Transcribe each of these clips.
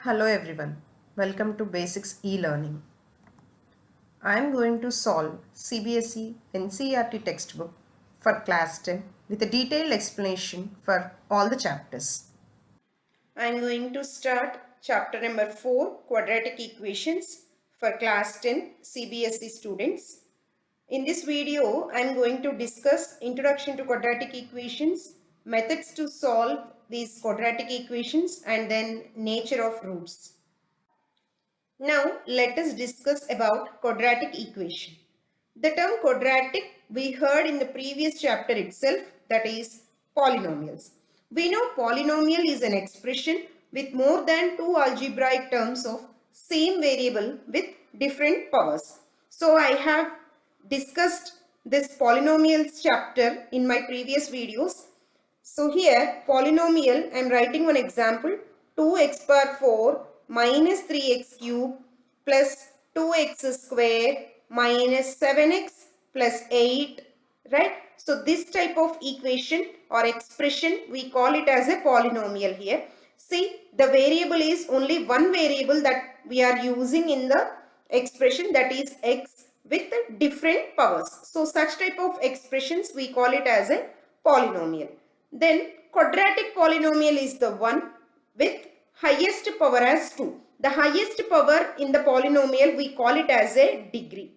Hello everyone, welcome to Basics e-Learning. I am going to solve CBSE NCERT textbook for class 10 with a detailed explanation for all the chapters. I am going to start chapter number 4 quadratic equations for class 10 CBSE students. In this video, I am going to discuss introduction to quadratic equations, methods to solve these quadratic equations and then nature of roots. Now let us discuss about quadratic equation. The term quadratic we heard in the previous chapter itself, that is polynomials. We know polynomial is an expression with more than two algebraic terms of same variable with different powers. So I have discussed this polynomials chapter in my previous videos. So here polynomial, I am writing one example, 2x power 4 minus 3x cube plus 2x square minus 7x plus 8, right? So this type of equation or expression, we call it as a polynomial here. See, the variable is only one variable that we are using in the expression, that is x with different powers. So such type of expressions we call it as a polynomial. Then quadratic polynomial is the one with highest power as 2. The highest power in the polynomial we call it as a degree,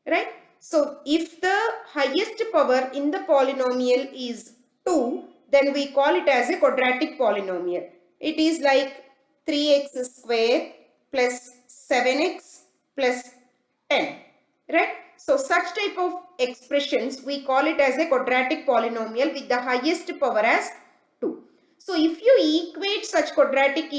right? So if the highest power in the polynomial is 2, then we call it as a quadratic polynomial. It is like 3x square plus 7x plus 10, right? So such type of expressions we call it as a quadratic polynomial with the highest power as 2. So if you equate such quadratic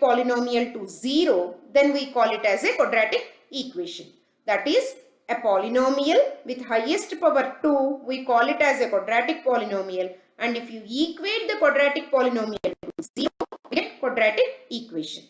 polynomial to 0, then we call it as a quadratic equation. That is a polynomial with highest power 2, we call it as a quadratic polynomial, and if you equate the quadratic polynomial to 0, we get quadratic equation.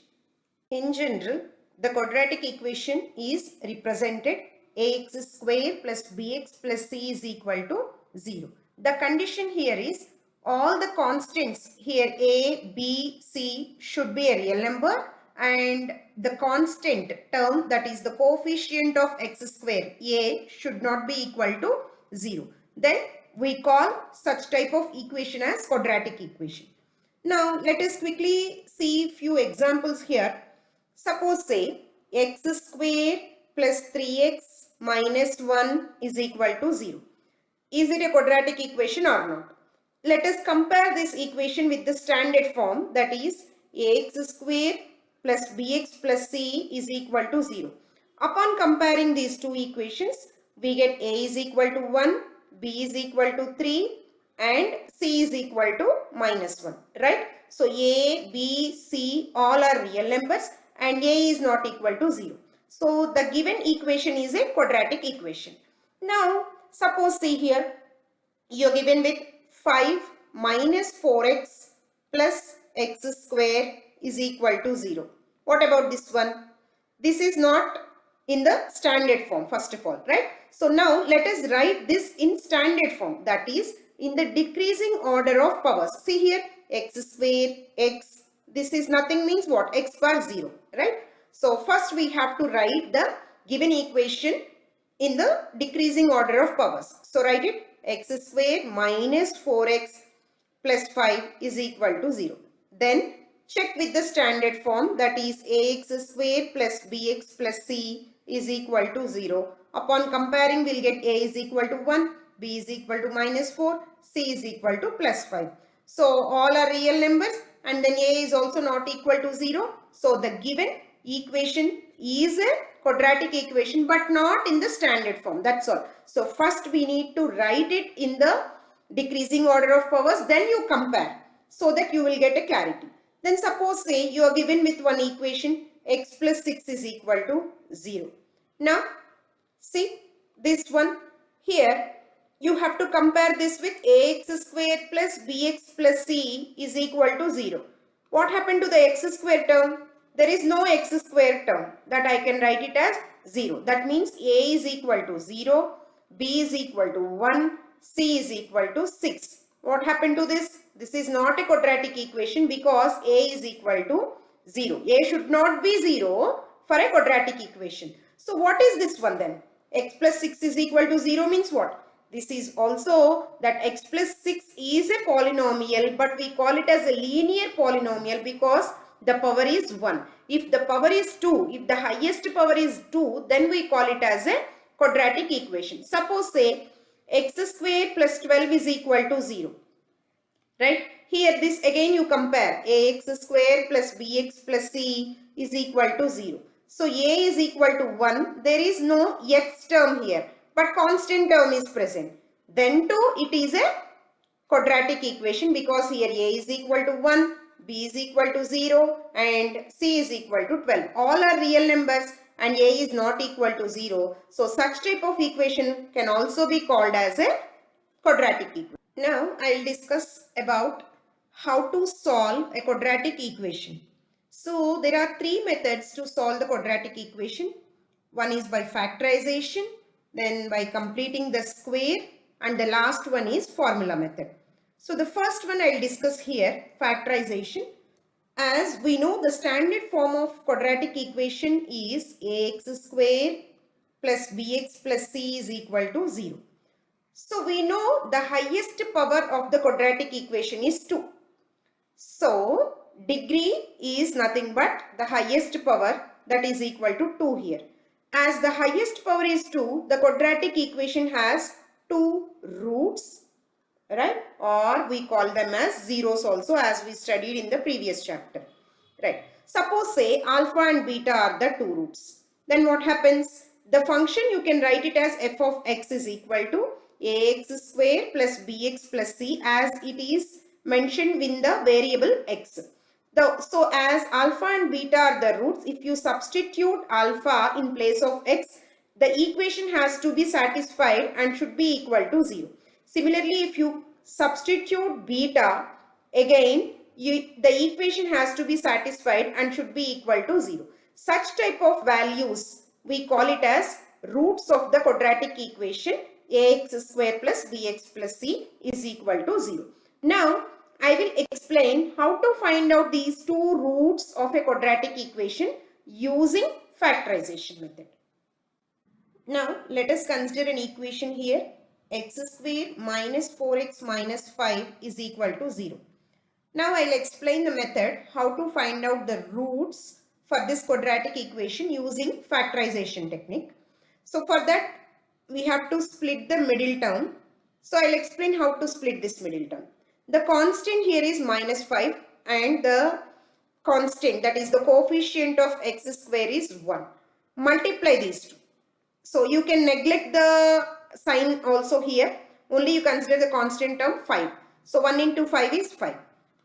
In general, the quadratic equation is represented ax square plus bx plus c is equal to 0. The condition here is all the constants here a, b, c should be a real number, and the constant term, that is the coefficient of x square a, should not be equal to 0. Then we call such type of equation as quadratic equation. Now let us quickly see few examples here. Suppose say x square plus 3x minus 1 is equal to 0. Is it a quadratic equation or not? Let us compare this equation with the standard form, that is ax square plus bx plus c is equal to 0. Upon comparing these two equations, we get a is equal to 1, b is equal to 3 and c is equal to minus 1, right? So a, b, c all are real numbers and a is not equal to 0. So the given equation is a quadratic equation. Now suppose see here, you are given with 5 minus 4x plus x square is equal to 0. What about this one? This is not in the standard form first of all, right? So now let us write this in standard form, that is in the decreasing order of powers. See here, x square, x, this is nothing means what? X bar 0, right? So first we have to write the given equation in the decreasing order of powers. So write it, x square minus 4x plus 5 is equal to 0. Then check with the standard form, that is ax square plus bx plus c is equal to 0. Upon comparing, we'll get a is equal to 1, b is equal to minus 4, c is equal to plus 5. So all are real numbers and then a is also not equal to 0. So the given equation is a quadratic equation but not in the standard form. That's all. So first we need to write it in the decreasing order of powers, then you compare so that you will get a clarity. Then suppose say you are given with one equation, x plus 6 is equal to 0. Now see this one here, you have to compare this with ax square plus bx plus c is equal to 0. What happened to the x square term? There is no x square term, that I can write it as 0. That means a is equal to 0, b is equal to 1, c is equal to 6. What happened to this? This is not a quadratic equation because a is equal to 0. A should not be 0 for a quadratic equation. So what is this one then? X plus 6 is equal to 0 means what? This is also that x plus 6 is a polynomial, but we call it as a linear polynomial because the power is 1. If the power is 2, if the highest power is 2, then we call it as a quadratic equation. Suppose say x square plus 12 is equal to 0. Right? Here this again you compare ax square plus bx plus c is equal to 0. So a is equal to 1. There is no x term here, but constant term is present. Then too it is a quadratic equation because here a is equal to 1, b is equal to 0 and c is equal to 12. All are real numbers and a is not equal to 0. So such type of equation can also be called as a quadratic equation. Now I will discuss about how to solve a quadratic equation. So there are three methods to solve the quadratic equation. One is by factorization, then by completing the square, and the last one is formula method. So the first one I will discuss here, factorization. As we know, the standard form of quadratic equation is ax square plus bx plus c is equal to 0. So we know the highest power of the quadratic equation is 2. So degree is nothing but the highest power, that is equal to 2 here. As the highest power is 2, the quadratic equation has 2 roots, right? Or we call them as zeros also, as we studied in the previous chapter, right? Suppose say alpha and beta are the 2 roots. Then what happens? The function you can write it as f of x is equal to ax square plus bx plus c, as it is mentioned in the variable x. So as alpha and beta are the roots, if you substitute alpha in place of x, the equation has to be satisfied and should be equal to 0. Similarly, if you substitute beta, again the equation has to be satisfied and should be equal to 0. Such type of values we call it as roots of the quadratic equation ax square plus bx plus c is equal to 0. Now I will explain how to find out these two roots of a quadratic equation using factorization method. Now let us consider an equation here, x square minus 4x minus 5 is equal to 0. Now I will explain the method how to find out the roots for this quadratic equation using factorization technique. So for that we have to split the middle term. So I will explain how to split this middle term. The constant here is minus 5 and the constant, that is the coefficient of x square, is 1. Multiply these two. So you can neglect the sign also here. Only you consider the constant term 5. So 1 into 5 is 5.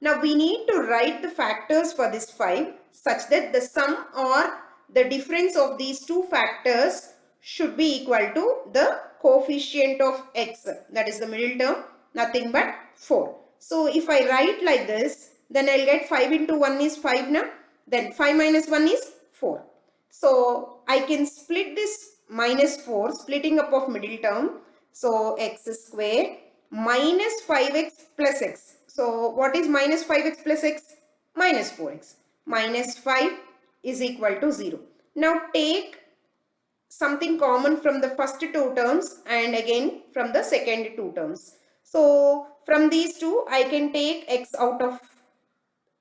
Now we need to write the factors for this 5 such that the sum or the difference of these two factors should be equal to the coefficient of x, that is the middle term, nothing but 4. So if I write like this, then I'll get 5 into 1 is 5 now. Then 5 minus 1 is 4. So I can split this minus 4, splitting up of middle term. So x square minus 5x plus x. So what is minus 5x plus x? Minus 4x. Minus 5 is equal to 0. Now take something common from the first two terms and again from the second two terms. So from these two I can take x out of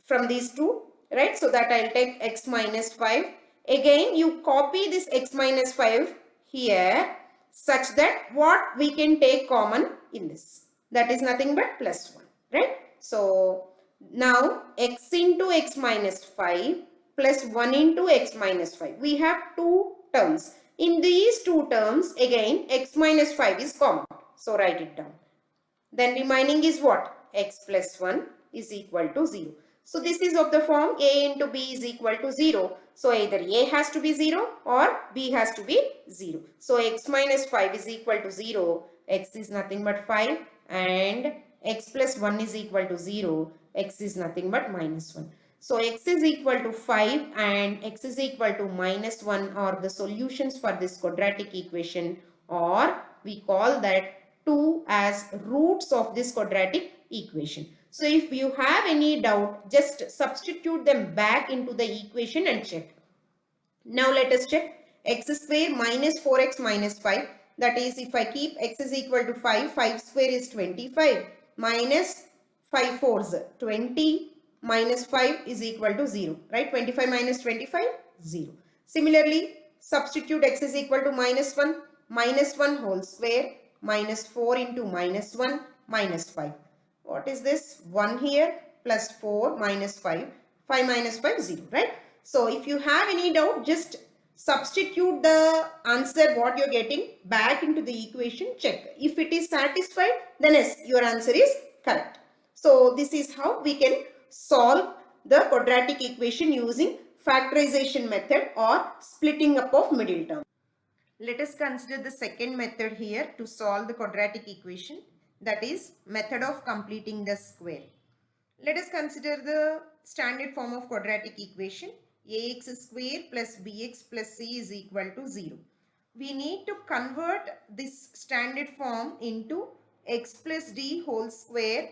from these two, right? So that I'll take x minus 5. Again you copy this x minus 5 here such that what we can take common in this, that is nothing but plus 1, right? So now x into x minus 5 plus 1 into x minus 5. We have two terms. In these two terms again x minus 5 is common. So write it down. Then remaining is what? X plus 1 is equal to 0. So this is of the form a into b is equal to 0. So either a has to be 0 or b has to be 0. So x minus 5 is equal to 0. X is nothing but 5 and x plus 1 is equal to 0. X is nothing but minus 1. So x is equal to 5 and x is equal to minus 1 are the solutions for this quadratic equation, or we call that 2 as roots of this quadratic equation. So if you have any doubt, just substitute them back into the equation and check. Now let us check x square minus 4x minus 5. That is, if I keep x is equal to 5, 5 square is 25 minus 5 fours 20 minus 5 is equal to 0. Right? 25 minus 25, 0. Similarly, substitute x is equal to minus 1 whole square minus 4 into minus 1 minus 5. What is this? 1 here plus 4 minus 5. 5 minus 5, 0. Right? So if you have any doubt, just substitute the answer what you're getting back into the equation, check. If it is satisfied, then yes, your answer is correct. So this is how we can solve the quadratic equation using factorization method or splitting up of middle term. Let us consider the second method here to solve the quadratic equation, that is method of completing the square. Let us consider the standard form of quadratic equation. Ax square plus bx plus c is equal to 0. We need to convert this standard form into x plus d whole square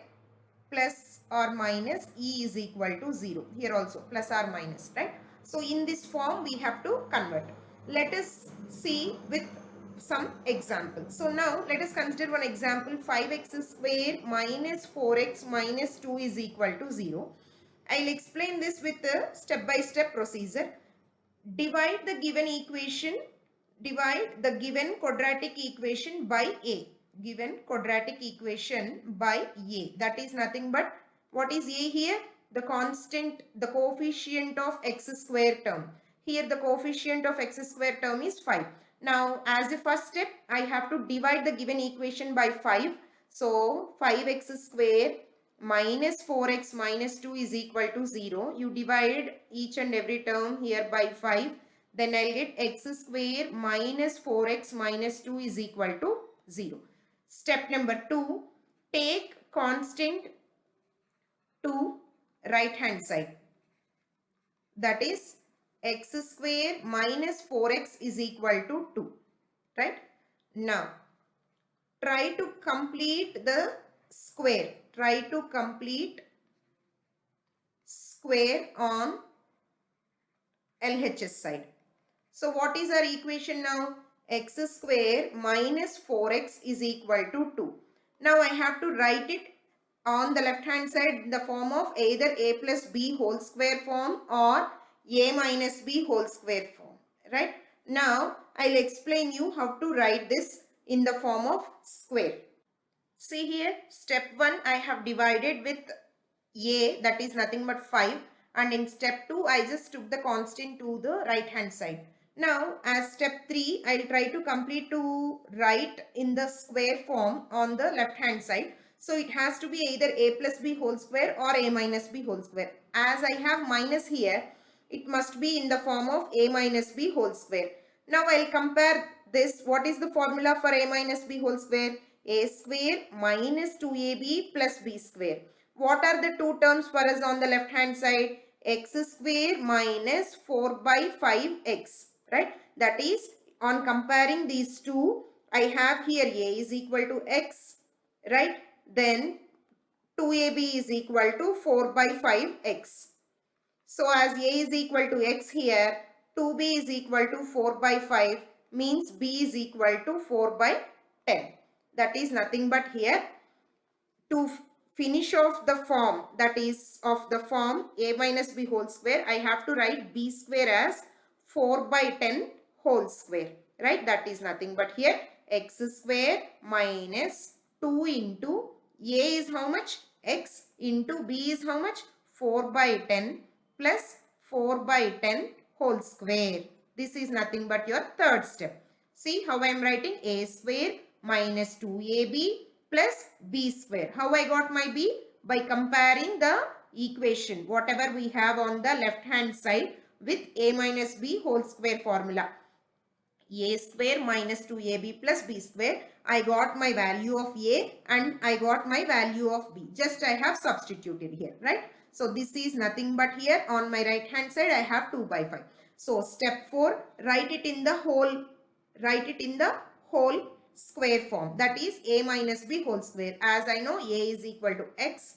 plus or minus e is equal to 0. Here also plus or minus, right? So in this form we have to convert. Let us see with some examples. So now let us consider one example. 5x square minus 4x minus 2 is equal to 0. I'll explain this with a step-by-step procedure. Divide the given equation, divide the given quadratic equation by a. Given quadratic equation by a. That is nothing but, what is a here? The constant, the coefficient of x square term. Here the coefficient of x square term is 5. Now as a first step, I have to divide the given equation by 5. So 5x square minus 4x minus 2 is equal to 0. You divide each and every term here by 5. Then I'll get x square minus 4x minus 2 is equal to 0. Step number 2. Take constant to right hand side. That is x square minus 4x is equal to 2. Right? Now, try to complete the square. Try to complete square on LHS side. So what is our equation now? X square minus 4x is equal to 2. Now I have to write it on the left hand side in the form of either a plus b whole square form or a minus b whole square form. Right? Now I'll explain you how to write this in the form of square. See here, step 1 I have divided with a, that is nothing but 5, and in step 2 I just took the constant to the right hand side. Now as step 3 I'll try to complete to write in the square form on the left hand side. So it has to be either a plus b whole square or a minus b whole square. As I have minus here, it must be in the form of a minus b whole square. Now I'll compare this. What is the formula for a minus b whole square? A square minus 2ab plus b square. What are the two terms for us on the left hand side? X square minus 4 by 5x. Right? That is, on comparing these two, I have here a is equal to x. Right? Then 2ab is equal to 4 by 5x. So as a is equal to x here, 2b is equal to 4 by 5 means b is equal to 4 by 10. That is nothing but here, to finish off the form, that is of the form a minus b whole square, I have to write b square as 4 by 10 whole square. Right? That is nothing but here x square minus 2 into a is how much? X into b is how much? 4 by 10 plus 4 by 10 whole square. This is nothing but your third step. See how I am writing a square minus 2ab plus b square. How I got my b? By comparing the equation, whatever we have on the left hand side with a minus b whole square formula. A square minus 2ab plus b square. I got my value of a and I got my value of b. Just I have substituted here. Right? So this is nothing but here on my right hand side I have 2 by 5. So step 4, write it in the whole square form, that is a minus b whole square. As I know a is equal to x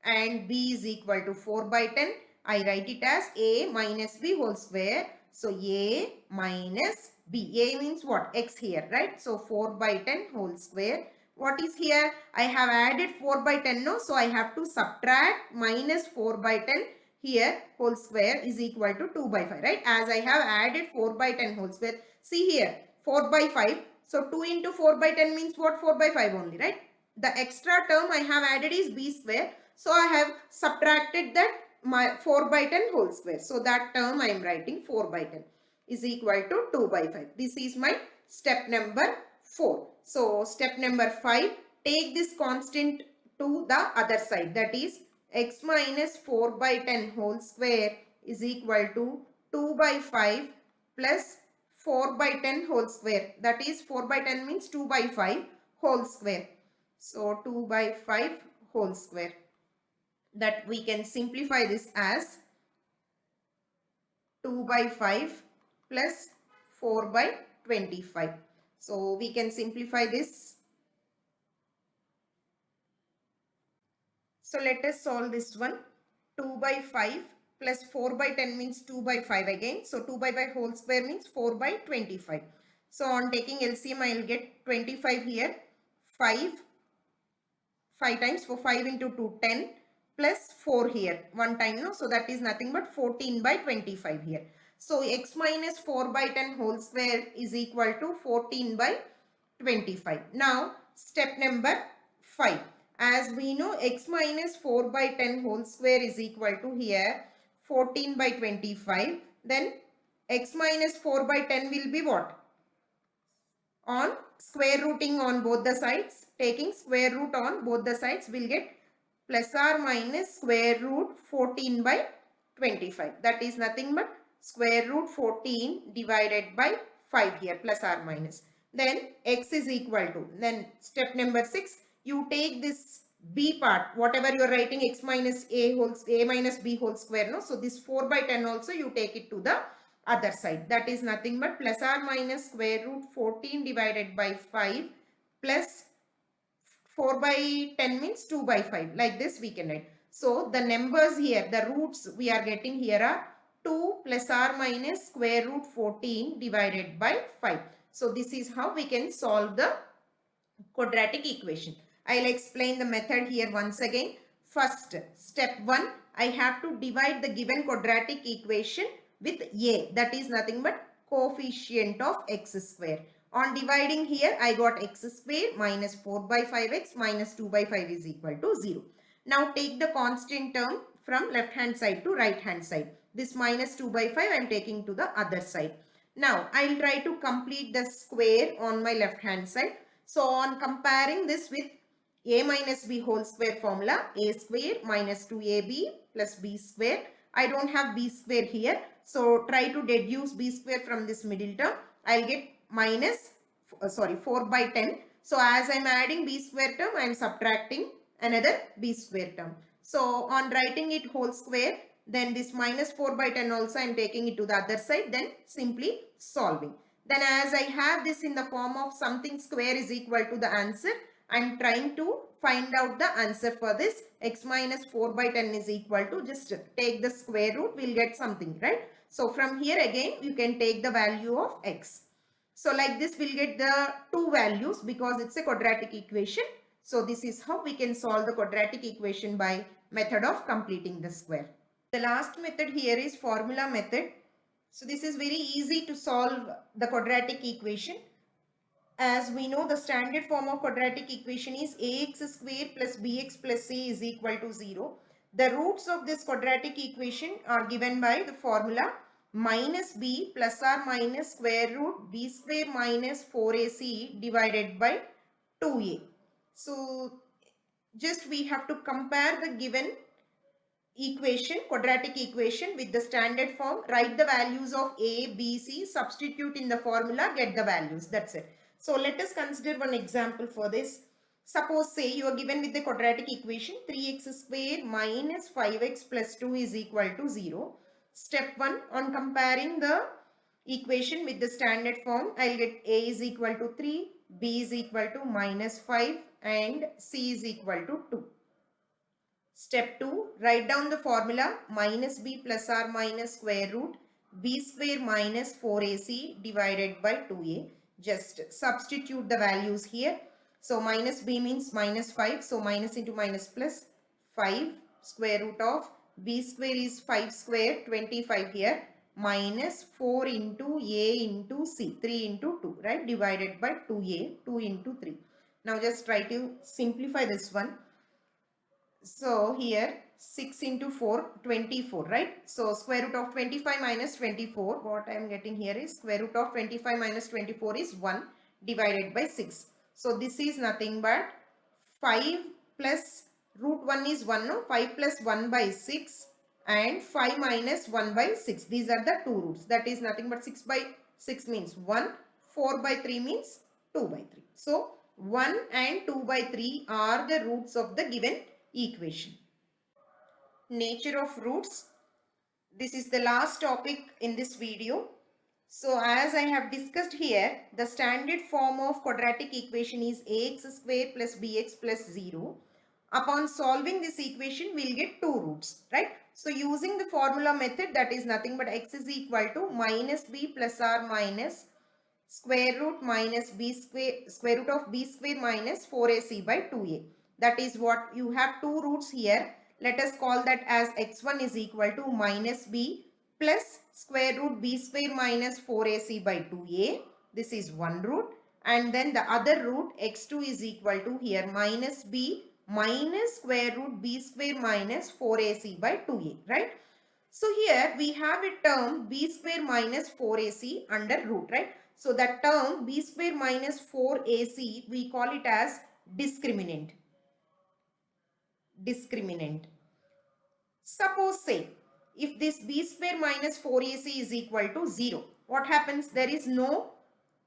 and b is equal to 4 by 10. I write it as a minus b whole square. So a minus b. A means what? X here, right? So 4 by 10 whole square. What is here? I have added 4 by 10 no. So I have to subtract minus 4 by 10 here whole square is equal to 2 by 5, right? As I have added 4 by 10 whole square. See here 4 by 5. So 2 into 4 by 10 means what? 4 by 5 only, right? The extra term I have added is b square. So I have subtracted that my 4 by 10 whole square. So that term I am writing 4 by 10 is equal to 2 by 5. This is my step number 4. So step number 5, take this constant to the other side. That is x minus 4 by 10 whole square is equal to 2 by 5 plus 4 by 10 whole square. That is 4 by 10 means 2 by 5 whole square. So 2 by 5 whole square. That we can simplify this as 2 by 5 plus 4 by 25. So we can simplify this. So let us solve this one. 2 by 5 plus 4 by 10 means 2 by 5 again. So 2 by 5 whole square means 4 by 25. So on taking LCM I will get 25 here. 5 times, for 5 into 2 10 plus 4 here one time, no, so that is nothing but 14 by 25 here. So x minus 4 by 10 whole square is equal to 14 by 25. Now step number 5, as we know x minus 4 by 10 whole square is equal to here 14 by 25, then x minus 4 by 10 will be what? On square rooting on both the sides, taking square root on both the sides, will get plus or minus square root 14 by 25. That is nothing but square root 14 divided by 5 here, plus or minus. Then x is equal to, then step number 6, you take this b part, whatever you are writing x minus a minus b whole square, no, so this 4 by 10 also you take it to the other side. That is nothing but plus or minus square root 14 divided by 5 plus 4 by 10 means 2 by 5. Like this we can write. So the numbers here, the roots we are getting here are 2 plus or minus square root 14 divided by 5. So this is how we can solve the quadratic equation. I'll explain the method here once again. First, step 1, I have to divide the given quadratic equation with a, that is nothing but coefficient of x square. On dividing here, I got x square minus 4 by 5x minus 2 by 5 is equal to 0. Now take the constant term from left hand side to right hand side. This minus 2 by 5 I am taking to the other side. Now I will try to complete the square on my left hand side. So on comparing this with a minus b whole square formula, a square minus 2ab plus b square. I don't have b square here. So try to deduce b square from this middle term. I'll get minus, 4 by 10. So as I'm adding b square term, I'm subtracting another b square term. So on writing it whole square, then this minus 4 by 10 also I'm taking it to the other side, then simply solving. Then as I have this in the form of something square is equal to the answer, I'm trying to find out the answer for this. X minus 4 by 10 is equal to, just take the square root, we'll get something, right? So from here again, you can take the value of x. So like this, we'll get the two values because it's a quadratic equation. So this is how we can solve the quadratic equation by method of completing the square. The last method here is formula method. So this is very easy to solve the quadratic equation. As we know, the standard form of quadratic equation is ax square plus bx plus c is equal to 0. The roots of this quadratic equation are given by the formula minus b plus or minus square root b square minus 4ac divided by 2a. So just we have to compare the given equation, quadratic equation with the standard form, write the values of a, b, c, substitute in the formula, get the values. That's it. So let us consider one example for this. Suppose say you are given with the quadratic equation 3x square minus 5x plus 2 is equal to 0. Step 1, on comparing the equation with the standard form, I'll get a is equal to 3, b is equal to minus 5 and c is equal to 2. Step 2, write down the formula minus b plus or minus square root b square minus 4ac divided by 2a. Just substitute the values here. So minus b means minus 5. So minus into minus plus 5 square root of b square is 5 square 25 here minus 4 into a into c 3 into 2, right, divided by 2a 2 into 3. Now just try to simplify this one. So here 6 into 4, 24, right? So square root of 25 minus 24, what I am getting here is square root of 25 minus 24 is 1 divided by 6. So this is nothing but 5 plus root 1 is 1, no? 5 plus 1 by 6 and 5 minus 1 by 6. These are the two roots. That is nothing but 6 by 6 means 1, 4 by 3 means 2 by 3. So 1 and 2 by 3 are the roots of the given equation. Nature of roots. This is the last topic in this video. So as I have discussed here, the standard form of quadratic equation is ax square plus bx plus 0. Upon solving this equation, we will get two roots, right? So using the formula method, that is nothing but x is equal to minus b plus or minus square root minus b square root of b square minus 4ac by 2a. That is what you have two roots here. Let us call that as x1 is equal to minus b plus square root b square minus 4ac by 2a. This is one root. And then the other root x2 is equal to here minus b minus square root b square minus 4ac by 2a, right? So here we have a term b square minus 4ac under root, right? So that term b square minus 4ac, we call it as discriminant. Suppose say, if this b square minus 4ac is equal to 0, what happens? There is no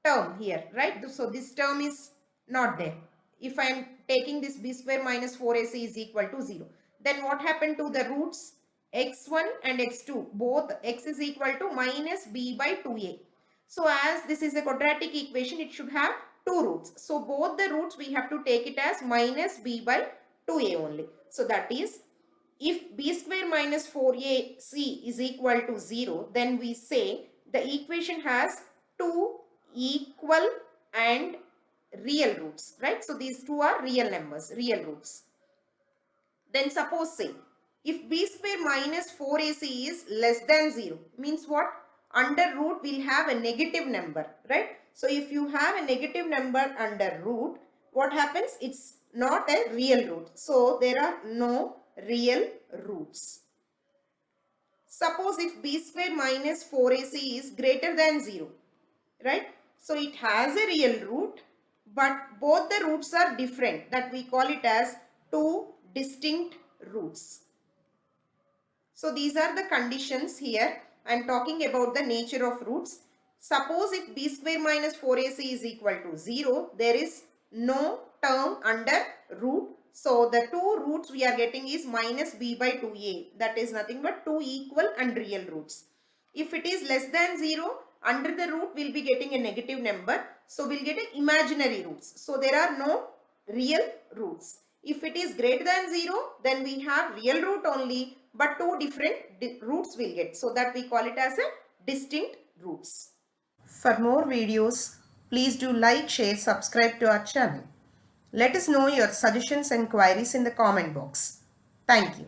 term here, right? So this term is not there. If I am taking this b square minus 4ac is equal to 0, then what happened to the roots? x1 and x2, both x is equal to minus b by 2a. So as this is a quadratic equation, it should have two roots. So both the roots we have to take it as minus b by 2a only. So that is, if b square minus 4ac is equal to 0, then we say the equation has two equal and real roots, right? So these two are real numbers, real roots. Then suppose say, if b square minus 4ac is less than 0, means what? Under root we'll have a negative number, right? So if you have a negative number under root, what happens? It's not a real root. So there are no real roots. Suppose if b square minus 4ac is greater than 0, right? So it has a real root, but both the roots are different. That we call it as two distinct roots. So these are the conditions here. I am talking about the nature of roots. Suppose if b square minus 4ac is equal to 0, there is no term under root. So the two roots we are getting is minus b by 2a. That is nothing but two equal and real roots. If it is less than 0, under the root we will be getting a negative number. So we will get an imaginary roots. So there are no real roots. If it is greater than 0, then we have real root only, but two different roots will get. So that we call it as a distinct roots. For more videos, please do like, share, subscribe to our channel. Let us know your suggestions and queries in the comment box. Thank you.